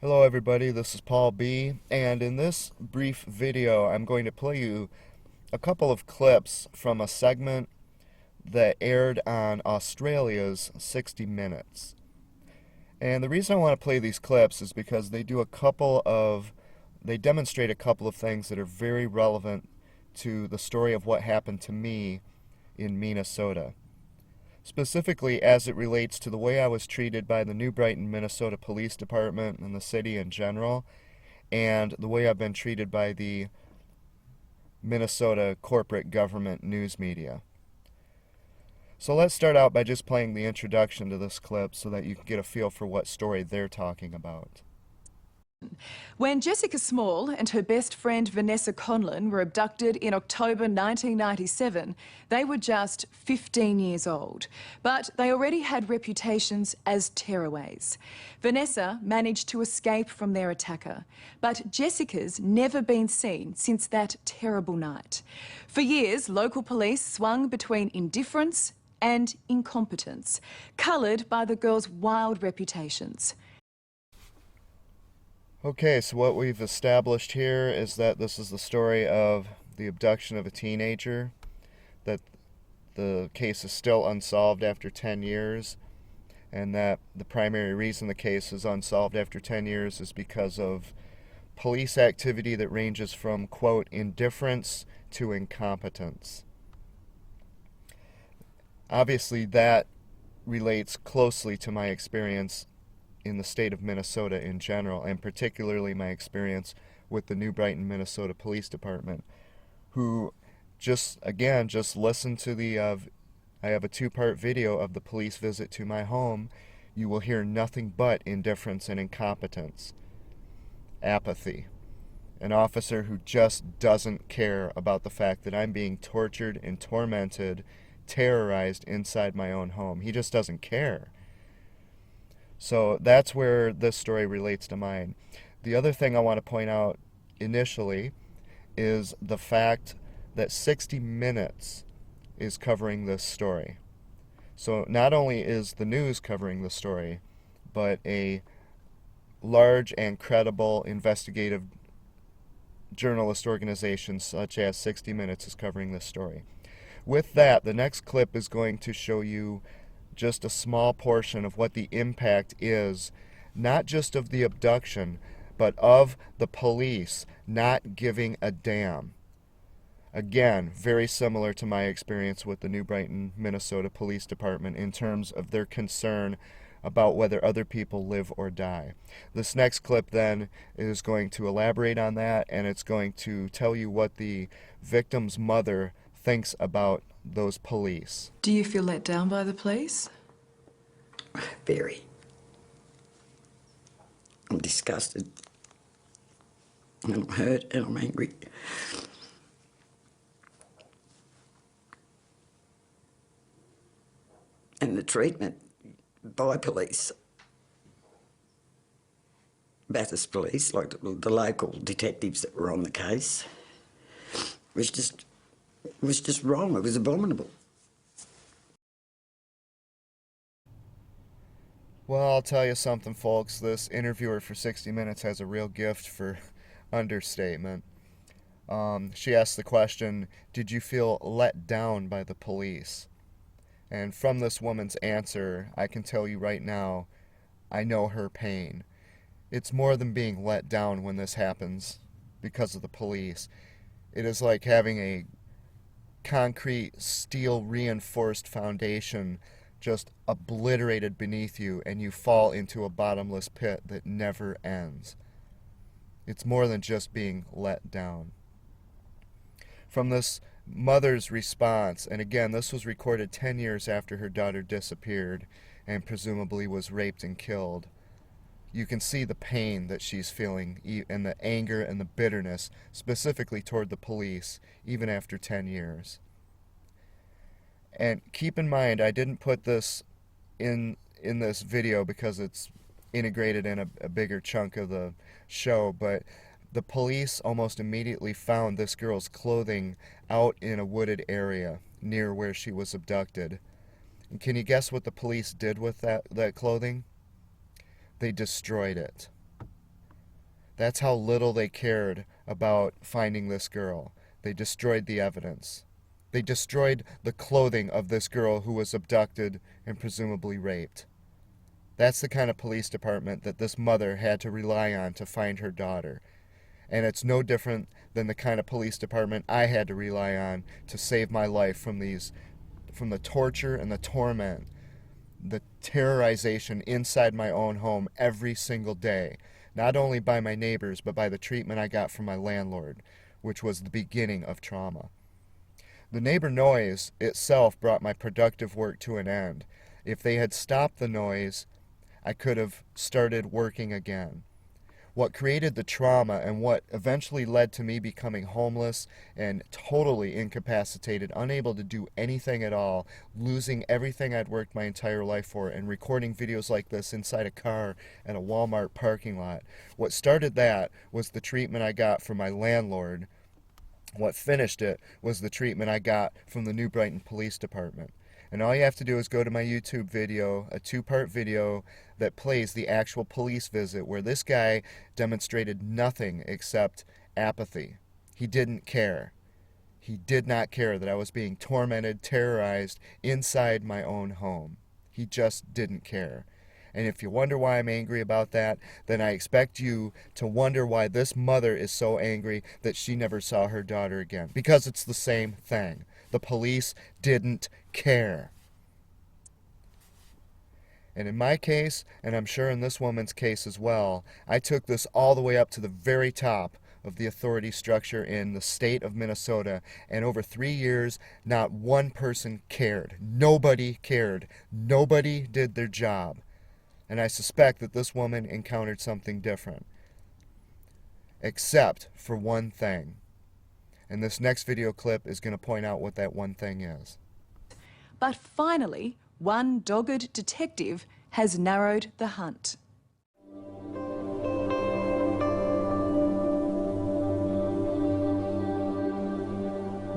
Hello everybody, this is Paul B, and in this brief video I'm going to play you a couple of clips from a segment that aired on Australia's 60 Minutes. And the reason I want to play these clips is because they demonstrate a couple of things that are very relevant to the story of what happened to me in Meannesota. Specifically as it relates to the way I was treated by the New Brighton, Minnesota Police Department and the city in general, and the way I've been treated by the Minnesota corporate government news media. So let's start out by just playing the introduction to this clip so that you can get a feel for what story they're talking about. When Jessica Small and her best friend Vanessa Conlon were abducted in October 1997, they were just 15 years old. But they already had reputations as tearaways. Vanessa managed to escape from their attacker, but Jessica's never been seen since that terrible night. For years, local police swung between indifference and incompetence, coloured by the girls' wild reputations. Okay, so what we've established here is that this is the story of the abduction of a teenager, that the case is still unsolved after 10 years, and that the primary reason the case is unsolved after 10 years is because of police activity that ranges from, quote, indifference to incompetence. Obviously, that relates closely to my experience in the state of Minnesota in general, and particularly my experience with the New Brighton, Minnesota Police Department, who just listen to I have a two-part video of the police visit to my home. You will hear nothing but indifference and incompetence. Apathy. An officer who just doesn't care about the fact that I'm being tortured and tormented, terrorized inside my own home. He just doesn't care. So that's where this story relates to mine. The other thing I want to point out initially is the fact that 60 Minutes is covering this story. So not only is the news covering the story, but a large and credible investigative journalist organization such as 60 Minutes is covering this story. With that, the next clip is going to show you just a small portion of what the impact is, not just of the abduction, but of the police not giving a damn. Again, very similar to my experience with the New Brighton, Minnesota Police Department in terms of their concern about whether other people live or die. This next clip then is going to elaborate on that, and it's going to tell you what the victim's mother thinks about those police. Do you feel let down by the police? Very. I'm disgusted. And I'm hurt and I'm angry. And the treatment by police, Bathurst police, like the local detectives that were on the case, was just wrong. It was abominable. Well, I'll tell you something, folks. This interviewer for 60 Minutes has a real gift for understatement. She asked the question, did you feel let down by the police? And from this woman's answer, I can tell you right now, I know her pain. It's more than being let down when this happens because of the police. It is like having a concrete, steel reinforced foundation just obliterated beneath you, and you fall into a bottomless pit that never ends. It's more than just being let down. From this mother's response, and again, this was recorded 10 years after her daughter disappeared and presumably was raped and killed, you can see the pain that she's feeling and the anger and the bitterness, specifically toward the police, even after 10 years. And keep in mind, I didn't put this in this video because it's integrated in a bigger chunk of the show, but the police almost immediately found this girl's clothing out in a wooded area near where she was abducted. And can you guess what the police did with that clothing? They destroyed it. That's how little they cared about finding this girl. They destroyed the evidence. They destroyed the clothing of this girl who was abducted and presumably raped. That's the kind of police department that this mother had to rely on to find her daughter. And it's no different than the kind of police department I had to rely on to save my life from the torture and the torment, the terrorization inside my own home every single day, not only by my neighbors, but by the treatment I got from my landlord, which was the beginning of trauma. The neighbor noise itself brought my productive work to an end. If they had stopped the noise, I could have started working again. What created the trauma and what eventually led to me becoming homeless and totally incapacitated, unable to do anything at all, losing everything I'd worked my entire life for, and recording videos like this inside a car at a Walmart parking lot. What started that was the treatment I got from my landlord. What finished it was the treatment I got from the New Brighton Police Department. And all you have to do is go to my YouTube video, a 2-part video that plays the actual police visit where this guy demonstrated nothing except apathy. He didn't care. He did not care that I was being tormented, terrorized inside my own home. He just didn't care. And if you wonder why I'm angry about that, then I expect you to wonder why this mother is so angry that she never saw her daughter again. Because it's the same thing. The police didn't care. And in my case, and I'm sure in this woman's case as well, I took this all the way up to the very top of the authority structure in the state of Minnesota, and over 3 years, not one person cared. Nobody cared. Nobody did their job. And I suspect that this woman encountered something different. Except for one thing. And this next video clip is going to point out what that one thing is. But finally, one dogged detective has narrowed the hunt.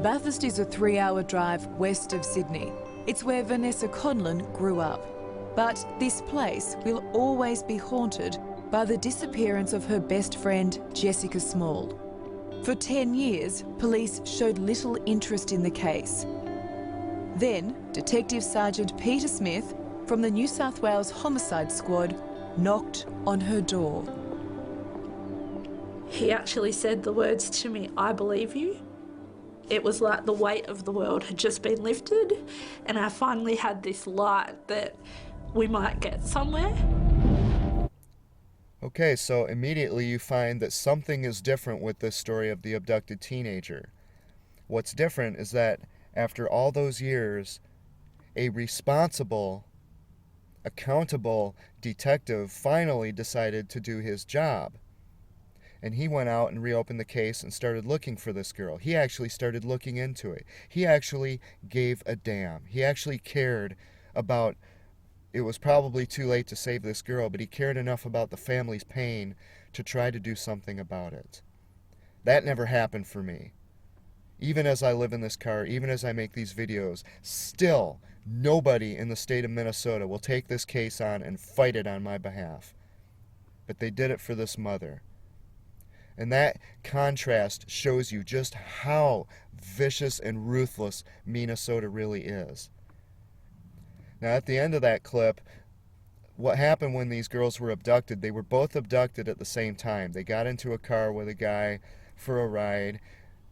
Bathurst is a 3-hour drive west of Sydney. It's where Vanessa Conlon grew up. But this place will always be haunted by the disappearance of her best friend, Jessica Small. For 10 years, police showed little interest in the case. Then, Detective Sergeant Peter Smith from the New South Wales Homicide Squad knocked on her door. He actually said the words to me, "I believe you." It was like the weight of the world had just been lifted, and I finally had this light that we might get somewhere. Okay, so immediately you find that something is different with this story of the abducted teenager. What's different is that after all those years, a responsible, accountable detective finally decided to do his job. And he went out and reopened the case and started looking for this girl. He actually started looking into it. He actually gave a damn. He actually cared about... It was probably too late to save this girl, but he cared enough about the family's pain to try to do something about it. That never happened for me. Even as I live in this car, even as I make these videos, still nobody in the state of Minnesota will take this case on and fight it on my behalf. But they did it for this mother. And that contrast shows you just how vicious and ruthless Meannesota really is. Now, at the end of that clip, what happened when these girls were abducted, they were both abducted at the same time. They got into a car with a guy for a ride,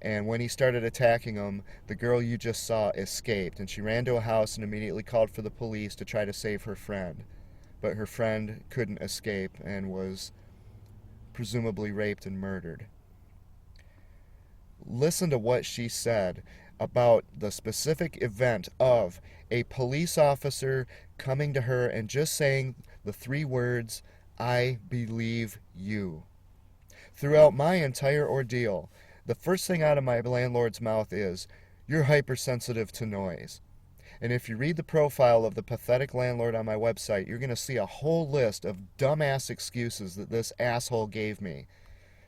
and when he started attacking them, the girl you just saw escaped, and she ran to a house and immediately called for the police to try to save her friend. But her friend couldn't escape and was presumably raped and murdered. Listen to what she said about the specific event of a police officer coming to her and just saying the 3 words, "I believe you." Throughout my entire ordeal, the first thing out of my landlord's mouth is, "You're hypersensitive to noise." And if you read the profile of the pathetic landlord on my website, you're going to see a whole list of dumbass excuses that this asshole gave me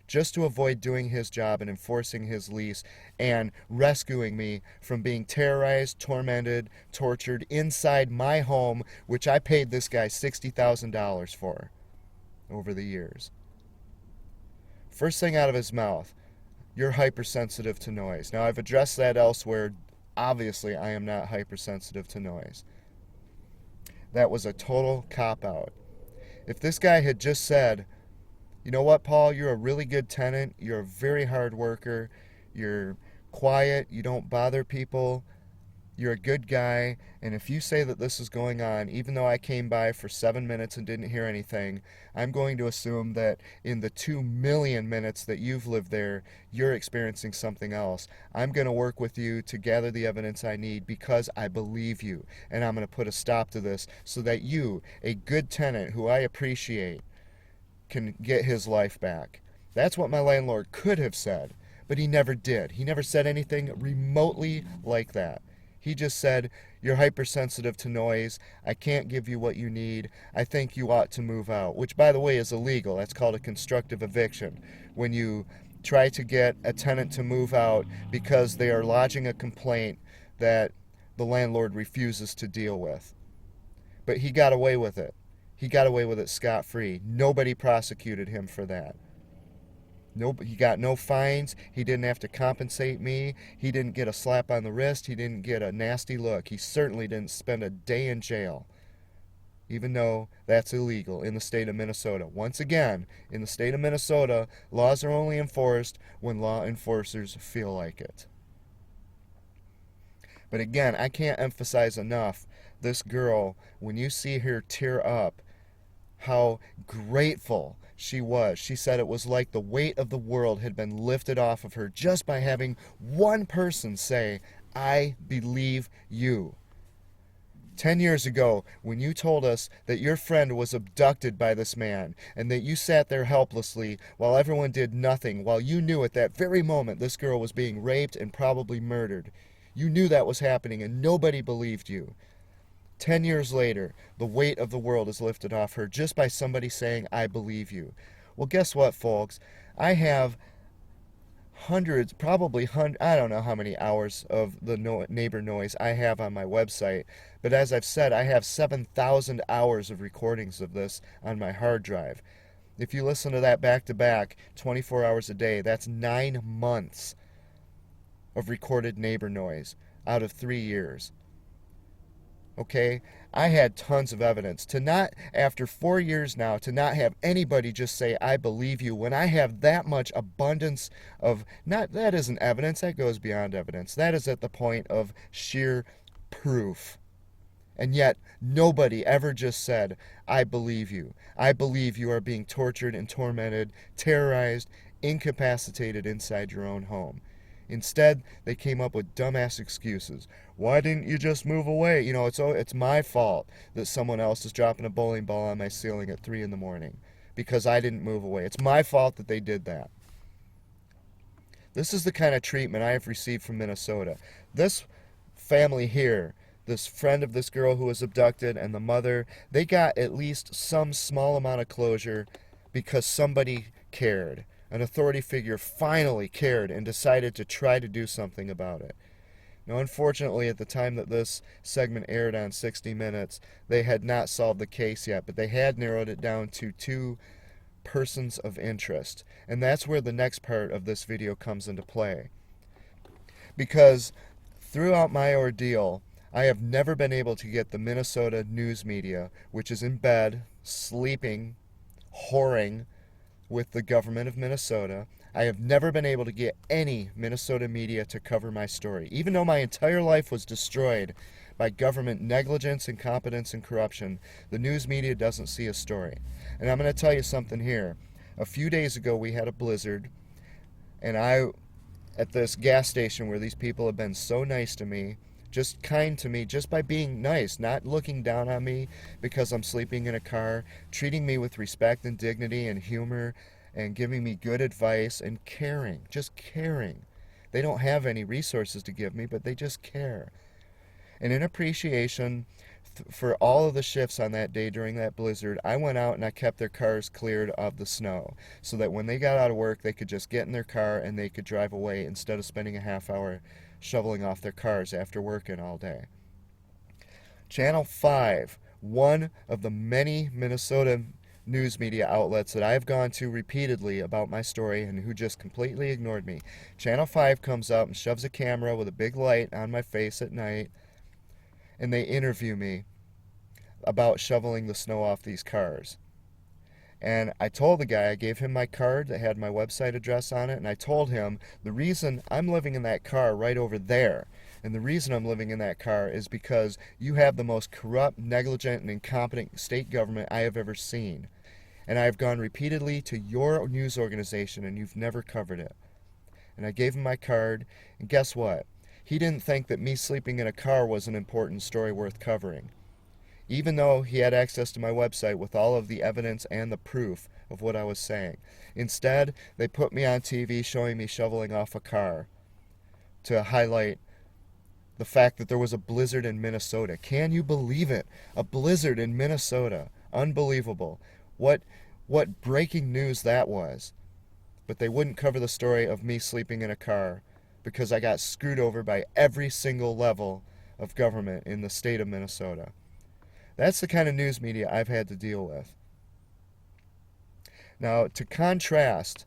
just to avoid doing his job and enforcing his lease and rescuing me from being terrorized, tormented, tortured inside my home, which I paid this guy $60,000 for over the years. First thing out of his mouth, you're hypersensitive to noise. Now, I've addressed that elsewhere. Obviously, I am not hypersensitive to noise. That was a total cop-out. If this guy had just said, you know what, Paul, you're a really good tenant, you're a very hard worker, you're quiet, you don't bother people, you're a good guy, and if you say that this is going on, even though I came by for 7 minutes and didn't hear anything, I'm going to assume that in the 2 million minutes that you've lived there, you're experiencing something else. I'm going to work with you to gather the evidence I need because I believe you, and I'm going to put a stop to this so that you, a good tenant who I appreciate, can get his life back. That's what my landlord could have said, but he never did. He never said anything remotely like that. He just said, you're hypersensitive to noise. I can't give you what you need. I think you ought to move out, which, by the way, is illegal. That's called a constructive eviction. When you try to get a tenant to move out because they are lodging a complaint that the landlord refuses to deal with. But he got away with it. He got away with it scot-free. Nobody prosecuted him for that. He got no fines. He didn't have to compensate me. He didn't get a slap on the wrist. He didn't get a nasty look. He certainly didn't spend a day in jail, even though that's illegal in the state of Minnesota. Once again, in the state of Minnesota, laws are only enforced when law enforcers feel like it. But again, I can't emphasize enough, this girl, when you see her tear up, how grateful she was. She said it was like the weight of the world had been lifted off of her just by having one person say, I believe you. 10 years ago, when you told us that your friend was abducted by this man and that you sat there helplessly while everyone did nothing, while you knew at that very moment this girl was being raped and probably murdered. You knew that was happening and nobody believed you. 10 years later, the weight of the world is lifted off her just by somebody saying, I believe you. Well, guess what, folks? I have hundreds, probably hundreds, I don't know how many hours of the neighbor noise I have on my website, but as I've said, I have 7,000 hours of recordings of this on my hard drive. If you listen to that back to back, 24 hours a day, that's 9 months of recorded neighbor noise out of 3 years. Okay, I had tons of evidence. To not, after 4 years now, to not have anybody just say, I believe you, when I have that much abundance of, that isn't evidence, that goes beyond evidence. That is at the point of sheer proof. And yet, nobody ever just said, I believe you. I believe you are being tortured and tormented, terrorized, incapacitated inside your own home. Instead, they came up with dumbass excuses. Why didn't you just move away? You know, it's my fault that someone else is dropping a bowling ball on my ceiling at 3 in the morning because I didn't move away. It's my fault that they did that. This is the kind of treatment I have received from Minnesota. This family here, this friend of this girl who was abducted and the mother, they got at least some small amount of closure because somebody cared. An authority figure finally cared and decided to try to do something about it. Now, unfortunately, at the time that this segment aired on 60 Minutes, they had not solved the case yet, but they had narrowed it down to 2 persons of interest. And that's where the next part of this video comes into play. Because throughout my ordeal, I have never been able to get the Minnesota news media, which is in bed, sleeping, whoring with the government of Minnesota. I have never been able to get any Minnesota media to cover my story. Even though my entire life was destroyed by government negligence, incompetence, and corruption, the news media doesn't see a story. And I'm going to tell you something here. A few days ago, we had a blizzard, and at this gas station where these people have been so nice to me, just kind to me, just by being nice, not looking down on me because I'm sleeping in a car, treating me with respect and dignity and humor, and giving me good advice and caring, just caring. They don't have any resources to give me, but they just care. And in appreciation for all of the shifts on that day during that blizzard, I went out and I kept their cars cleared of the snow so that when they got out of work, they could just get in their car and they could drive away instead of spending a half hour shoveling off their cars after working all day. Channel 5, one of the many Minnesota news media outlets that I've gone to repeatedly about my story and who just completely ignored me. Channel 5 comes up and shoves a camera with a big light on my face at night, and they interview me about shoveling the snow off these cars. And I told the guy, I gave him my card that had my website address on it, and I told him the reason I'm living in that car right over there, and the reason I'm living in that car is because you have the most corrupt, negligent, and incompetent state government I have ever seen. And I've gone repeatedly to your news organization, and you've never covered it. And I gave him my card, and guess what? He didn't think that me sleeping in a car was an important story worth covering, even though he had access to my website with all of the evidence and the proof of what I was saying. Instead, they put me on TV showing me shoveling off a car to highlight the fact that there was a blizzard in Minnesota. Can you believe it? A blizzard in Minnesota. Unbelievable. What breaking news that was. But they wouldn't cover the story of me sleeping in a car because I got screwed over by every single level of government in the state of Minnesota. That's the kind of news media I've had to deal with. Now, to contrast,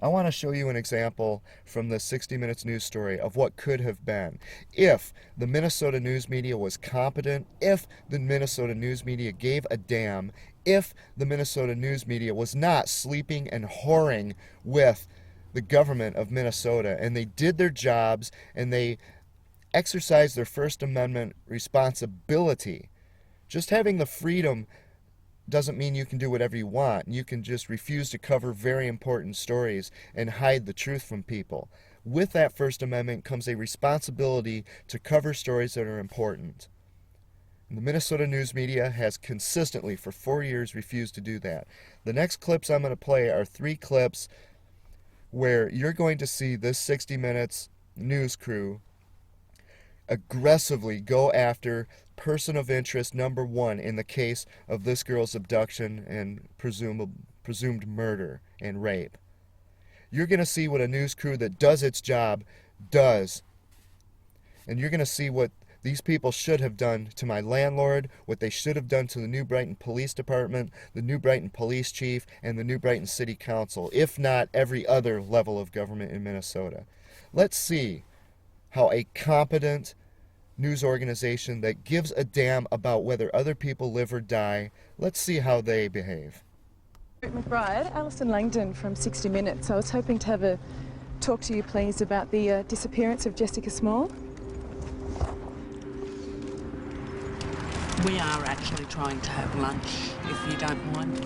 I want to show you an example from the 60 Minutes news story of what could have been if the Minnesota news media was competent, if the Minnesota news media gave a damn, if the Minnesota news media was not sleeping and whoring with the government of Minnesota, and they did their jobs and they exercised their First Amendment responsibility. Just having the freedom doesn't mean you can do whatever you want. You can just refuse to cover very important stories and hide the truth from people. With that First Amendment comes a responsibility to cover stories that are important. And the Minnesota news media has consistently, for 4 years, refused to do that. The next clips I'm going to play are 3 clips where you're going to see this 60 Minutes news crew aggressively go after person of interest number 1 in the case of this girl's abduction and presumed murder and rape. You're going to see what a news crew that does its job does. And you're going to see what these people should have done to my landlord, what they should have done to the New Brighton Police Department, the New Brighton Police Chief, and the New Brighton City Council, if not every other level of government in Minnesota. Let's see how a competent news organization that gives a damn about whether other people live or die, let's see how they behave. McBride, Alison Langdon from 60 Minutes. I was hoping to have a talk to you, please, about the disappearance of Jessica Small. We are actually trying to have lunch, if you don't mind.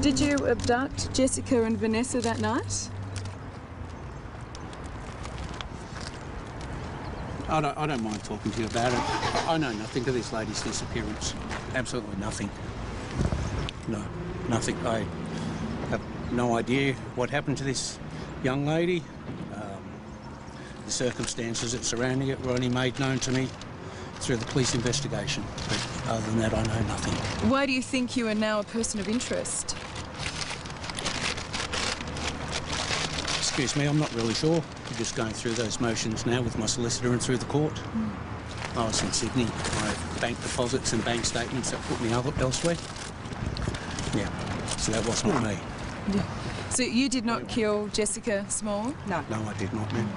Did you abduct Jessica and Vanessa that night? I don't mind talking to you about it. I know nothing to this lady's disappearance. Absolutely nothing. No, nothing. I have no idea what happened to this young lady. The circumstances that surrounding it were only made known to me through the police investigation. But other than that, I know nothing. Why do you think you are now a person of interest? Excuse me, I'm not really sure. I'm just going through those motions now with my solicitor and through the court. I was in Sydney. I have bank deposits and bank statements that put me elsewhere. Yeah, so that was not me. Yeah. So you did not kill Jessica Small? No. No, I did not, ma'am.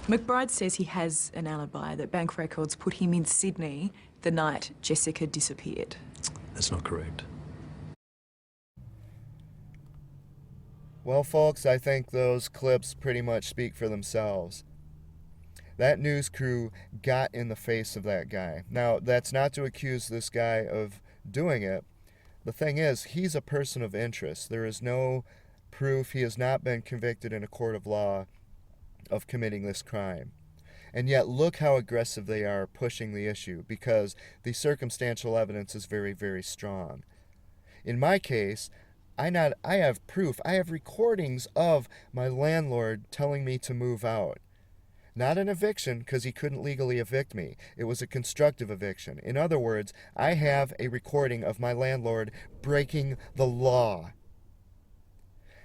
McBride says he has an alibi, that bank records put him in Sydney the night Jessica disappeared. That's not correct. Well, folks, I think those clips pretty much speak for themselves. That news crew got in the face of that guy. Now, that's not to accuse this guy of doing it. The thing is, he's a person of interest. There is no proof. He has not been convicted in a court of law of committing this crime. And yet, look how aggressive they are pushing the issue, because the circumstantial evidence is very, very strong. In my case, I have proof. I have recordings of my landlord telling me to move out. Not an eviction, because he couldn't legally evict me. It was a constructive eviction. In other words, I have a recording of my landlord breaking the law.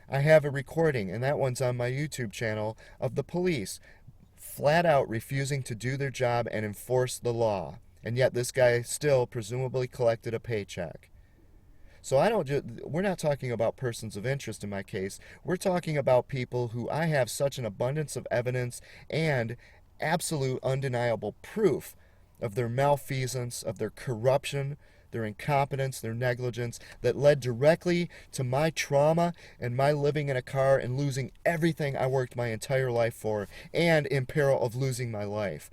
I have a recording, and that one's on my YouTube channel, of the police flat out refusing to do their job and enforce the law. And yet this guy still presumably collected a paycheck. So we're not talking about persons of interest in my case. We're talking about people who I have such an abundance of evidence and absolute undeniable proof of their malfeasance, of their corruption, their incompetence, their negligence, that led directly to my trauma and my living in a car and losing everything I worked my entire life for, and in peril of losing my life.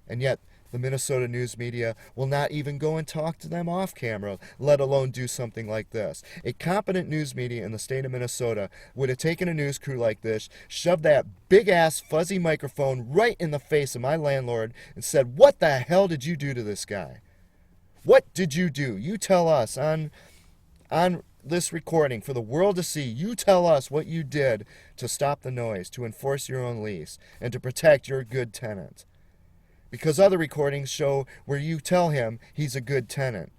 And yet, the Minnesota news media will not even go and talk to them off camera, let alone do something like this. A competent news media in the state of Minnesota would have taken a news crew like this, shoved that big-ass fuzzy microphone right in the face of my landlord, and said, "What the hell did you do to this guy? What did you do? You tell us on this recording for the world to see. You tell us what you did to stop the noise, to enforce your own lease, and to protect your good tenant." Because other recordings show where you tell him he's a good tenant.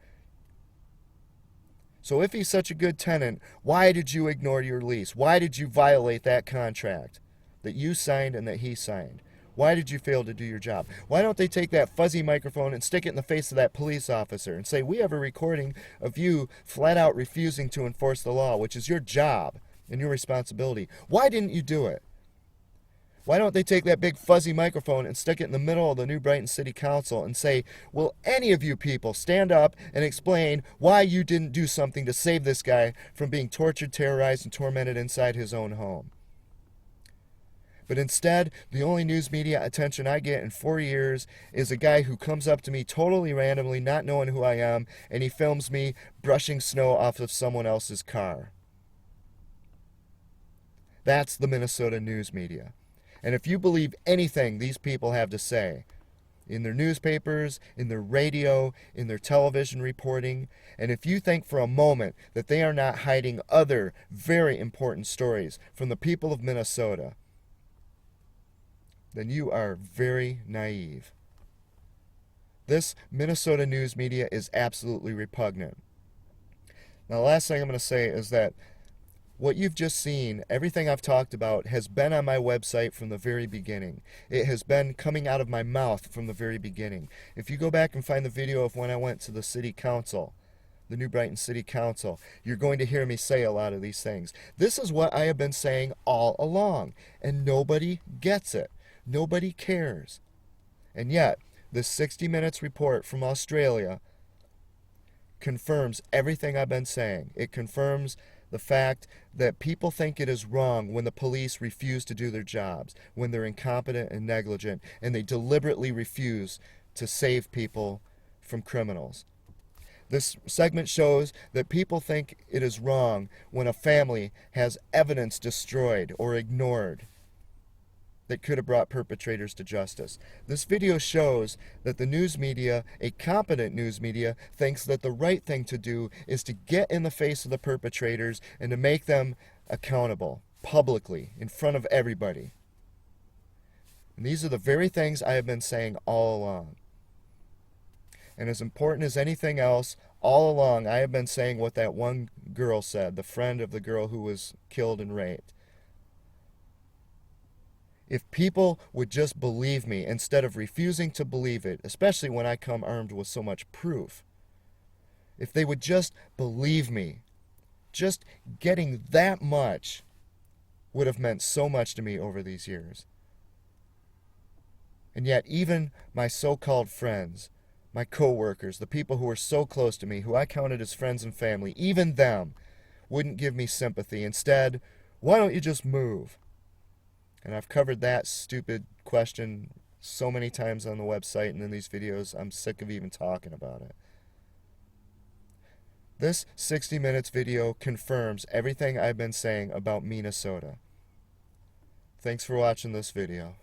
So if he's such a good tenant, why did you ignore your lease? Why did you violate that contract that you signed and that he signed? Why did you fail to do your job? Why don't they take that fuzzy microphone and stick it in the face of that police officer and say, "We have a recording of you flat out refusing to enforce the law, which is your job and your responsibility. Why didn't you do it?" Why don't they take that big fuzzy microphone and stick it in the middle of the New Brighton City Council and say, "Will any of you people stand up and explain why you didn't do something to save this guy from being tortured, terrorized, and tormented inside his own home?" But instead, the only news media attention I get in 4 years is a guy who comes up to me totally randomly, not knowing who I am, and he films me brushing snow off of someone else's car. That's the Minnesota news media. And if you believe anything these people have to say, in their newspapers, in their radio, in their television reporting, and if you think for a moment that they are not hiding other very important stories from the people of Minnesota, then you are very naive. This Minnesota news media is absolutely repugnant. Now, the last thing I'm going to say is that what you've just seen, everything I've talked about, has been on my website from the very beginning. It has been coming out of my mouth from the very beginning. If you go back and find the video of when I went to the city council, the New Brighton City Council, you're going to hear me say a lot of these things. This is what I have been saying all along, and nobody gets it. Nobody cares. And yet, this 60 Minutes report from Australia confirms everything I've been saying. It confirms the fact that people think it is wrong when the police refuse to do their jobs, when they're incompetent and negligent, and they deliberately refuse to save people from criminals. This segment shows that people think it is wrong when a family has evidence destroyed or ignored that could have brought perpetrators to justice. This video shows that the news media, a competent news media, thinks that the right thing to do is to get in the face of the perpetrators and to make them accountable publicly in front of everybody. And these are the very things I have been saying all along. And as important as anything else, all along I have been saying what that one girl said, the friend of the girl who was killed and raped. If people would just believe me instead of refusing to believe it, especially when I come armed with so much proof, if they would just believe me, just getting that much would have meant so much to me over these years. And yet even my so-called friends, my co-workers, the people who were so close to me, who I counted as friends and family, even them wouldn't give me sympathy. Instead, why don't you just move? And I've covered that stupid question so many times on the website and in these videos, I'm sick of even talking about it. This 60 Minutes video confirms everything I've been saying about Meannesota. Thanks for watching this video.